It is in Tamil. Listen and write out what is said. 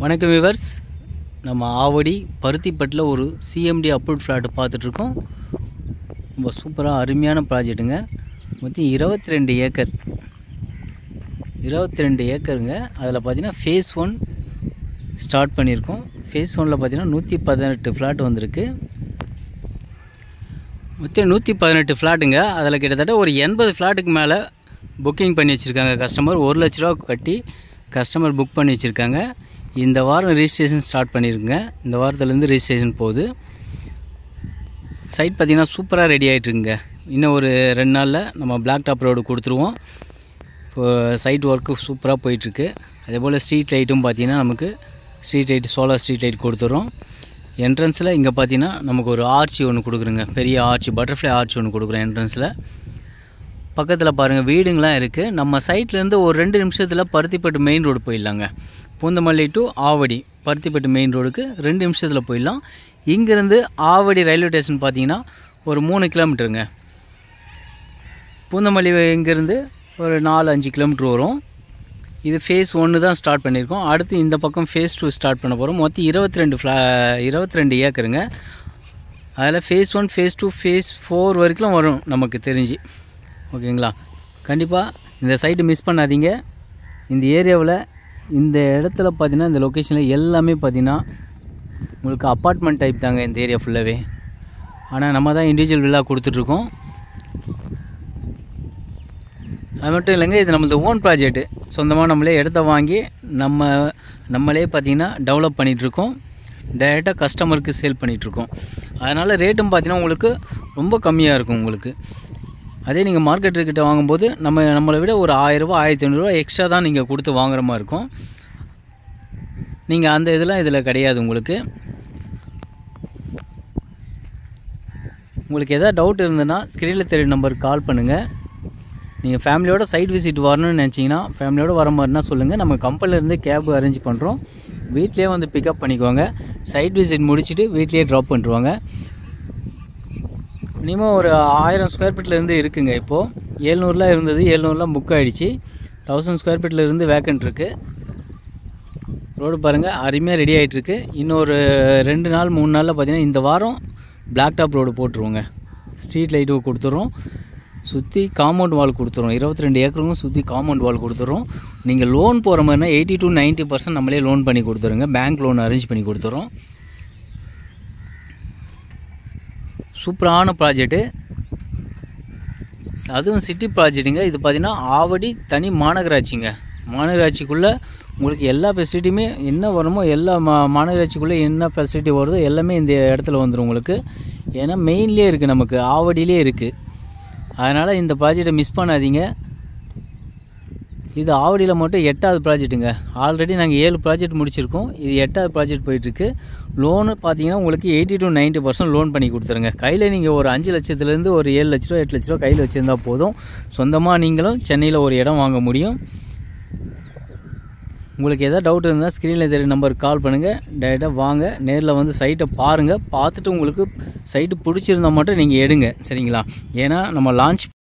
வணக்கம் வியூவர்ஸ், நம்ம ஆவடி பருத்திப்பட்டில் ஒரு சிஎம்டி அப்ரூவ்ட் ஃப்ளாட் பார்த்துட்ருக்கோம். ரொம்ப சூப்பராக அருமையான ப்ராஜெக்ட்டுங்க. மொத்தம் 22 ஏக்கர் 22 ஏக்கருங்க. அதில் பார்த்தீங்கன்னா ஃபேஸ் 1 ஸ்டார்ட் பண்ணியிருக்கோம். ஃபேஸ் 1ல் பார்த்தீங்கன்னா 118 ஃப்ளாட் வந்திருக்கு. மொத்தம் 118 ஃப்ளாட்டுங்க. அதில் கிட்டத்தட்ட ஒரு 80 ஃப்ளாட்டுக்கு மேலே புக்கிங் பண்ணி வச்சுருக்காங்க. கஸ்டமர் 1 லட்ச ரூபா கட்டி கஸ்டமர் புக் பண்ணி வச்சுருக்காங்க. இந்த வாரம் ரிஜிஸ்ட்ரேஷன் ஸ்டார்ட் பண்ணியிருக்குங்க. இந்த வாரத்துலேருந்து ரிஜிஸ்ட்ரேஷன் போகுது. சைட் பார்த்திங்கன்னா சூப்பராக ரெடி ஆகிட்டுருக்குங்க. இன்னும் ஒரு 2 நாளில் நம்ம பிளாக் டாப் ரோடு கொடுத்துருவோம். இப்போது சைட் ஒர்க்கு சூப்பராக போயிட்டுருக்கு. அதேபோல் ஸ்ட்ரீட் லைட்டும் பார்த்திங்கன்னா நமக்கு street light solar street light கொடுத்துட்றோம். என்ட்ரன்ஸில் இங்கே பார்த்திங்கன்னா நமக்கு ஒரு ஆர்ச்சி ஒன்று கொடுக்குறோங்க. பெரிய ஆர்ச்சி, பட்டர்ஃப்ளை ஆர்ச்சி ஒன்று கொடுக்குறோம் என்ட்ரன்ஸில். பக்கத்தில் பாருங்கள் வீடுங்களாம் இருக்குது. நம்ம சைட்லேருந்து ஒரு 2 நிமிஷத்தில் பருத்திப்பட்டு மெயின் ரோடு போயிடலாங்க. பூந்தமல்லி டு ஆவடி பருத்திப்பட்டு மெயின் ரோடுக்கு 2 நிமிஷத்தில் போயிடலாம். இங்கேருந்து ஆவடி ரயில்வே ஸ்டேஷன் பார்த்திங்கன்னா ஒரு 3 கிலோமீட்டருங்க. பூந்தமல்லி இங்கேருந்து ஒரு 4-5 கிலோமீட்டர் வரும். இது ஃபேஸ் 1 தான் ஸ்டார்ட் பண்ணியிருக்கோம். அடுத்து இந்த பக்கம் ஃபேஸ் 2 ஸ்டார்ட் பண்ண போகிறோம். மொத்தம் 22 ஏக்கருங்க. அதில் ஃபேஸ் 1, ஃபேஸ் 2, ஃபேஸ் 4 வரைக்கும் வரும் நமக்கு தெரிஞ்சு. ஓகேங்களா? கண்டிப்பாக இந்த சைட்டு மிஸ் பண்ணாதீங்க. இந்த ஏரியாவில் இந்த இடத்துல பார்த்தீங்கன்னா இந்த லொக்கேஷனில் எல்லாமே பார்த்தீங்கன்னா உங்களுக்கு அப்பார்ட்மெண்ட் டைப் தாங்க இந்த ஏரியா ஃபுல்லாகவே. ஆனால் நம்ம தான் இண்டிவிஜுவல் வில்லா கொடுத்துட்ருக்கோம். அது மட்டும் இல்லைங்க, இது நம்மளது ஓன் ப்ராஜெக்ட்டு. சொந்தமாக நம்மளே இடத்த வாங்கி நம்மளே பார்த்திங்கன்னா டெவலப் பண்ணிகிட்ருக்கோம். டைரெக்டாக கஸ்டமருக்கு சேல் பண்ணிகிட்ருக்கோம். அதனால் ரேட்டும் பார்த்திங்கன்னா உங்களுக்கு ரொம்ப கம்மியாக இருக்கும் உங்களுக்கு. அதே நீங்கள் மார்க்கெட்டுக்கிட்ட வாங்கும்போது நம்மளை விட ஒரு 1000 ரூபா 1500 ரூபா எக்ஸ்ட்ரா தான் நீங்கள் கொடுத்து வாங்குற மாதிரி இருக்கும். நீங்கள் அந்த இதெல்லாம் இதில் கிடையாது. உங்களுக்கு எதாவது டவுட் இருந்ததுன்னா ஸ்க்ரீனில் தெரியும் நம்பருக்கு கால் பண்ணுங்கள். நீங்கள் ஃபேமிலியோட சைட் விசிட் வரணும்னு நினச்சிங்கன்னா ஃபேமிலியோடு வர மாதிரினா சொல்லுங்கள். நம்ம கம்பெனிலேருந்து கேப் அரேஞ்ச் பண்ணுறோம். வீட்லேயே வந்து பிக்கப் பண்ணிக்குவாங்க. சைட் விசிட் முடிச்சுட்டு வீட்லேயே ட்ராப் பண்ணிடுவாங்க. மினிமம் ஒரு 1000 ஸ்கொயர் ஃபீட்லேருந்து இருக்குங்க. இப்போது 700 இருந்தது, 700 புக் ஆகிடுச்சு. 1000 ஸ்கொயர் ஃபீட்டில் இருந்து வேக்கண்ட் இருக்குது. ரோடு பாருங்கள் அருமையாக ரெடி ஆகிட்டுருக்கு. இன்னொரு 2 நாள் 3 நாளில் பார்த்திங்கன்னா இந்த வாரம் பிளாக் டாப் ரோடு போட்டுருவோங்க. ஸ்ட்ரீட் லைட்டு கொடுத்துட்றோம். சுற்றி காம்பவுண்ட் வால் கொடுத்துறோம். 22 ஏக்கருக்கும் சுற்றி காம்பவுண்ட் வால் கொடுத்துட்றோம். நீங்கள் லோன் போகிற மாதிரினா 80 to 90% நம்மளே லோன் பண்ணி கொடுத்துருங்க. பேங்க் லோன் அரேஞ்ச் பண்ணி கொடுத்துறோம். சூப்பரான ப்ராஜெக்ட்டு, அதுவும் சிட்டி ப்ராஜெக்ட்டுங்க. இது பார்த்திங்கன்னா ஆவடி தனி மாநகராட்சிங்க. மாநகராட்சிக்குள்ளே உங்களுக்கு எல்லா ஃபெசிலிட்டியுமே என்ன வருமோ எல்லா மாநகராட்சிக்குள்ளே என்ன ஃபெசிலிட்டி வருதோ எல்லாமே இந்த இடத்துல வந்துடும் உங்களுக்கு. ஏன்னா மெயின்லேயே இருக்குது, நமக்கு ஆவடியிலே இருக்குது. அதனால் இந்த ப்ராஜெக்டை மிஸ் பண்ணாதீங்க. இது ஆவடியில் மட்டும் 8வது ப்ராஜெக்ட்டுங்க. ஆல்ரெடி நாங்கள் 7 ப்ராஜெக்ட் முடிச்சிருக்கோம். இது 8வது ப்ராஜெக்ட் போயிட்டுருக்கு. லோனு பார்த்தீங்கன்னா உங்களுக்கு 80 to 90% லோன் பண்ணி கொடுத்துருங்க. கையில் நீங்கள் ஒரு 5 லட்சத்துலேருந்து ஒரு 7 லட்ச ரூபா 8 லட்ச ரூபா கையில் வச்சுருந்தா போதும். சொந்தமாக நீங்களும் சென்னையில் ஒரு இடம் வாங்க முடியும். உங்களுக்கு எதாவது டவுட் இருந்தால் ஸ்க்ரீனில் தெரியும் நம்பருக்கு கால் பண்ணுங்கள். டைரெக்டாக வாங்க, நேரில் வந்து சைட்டை பாருங்கள். பார்த்துட்டு உங்களுக்கு சைட்டு பிடிச்சிருந்தால் மட்டும் நீங்கள் எடுங்க, சரிங்களா? ஏன்னா நம்ம லான்ச்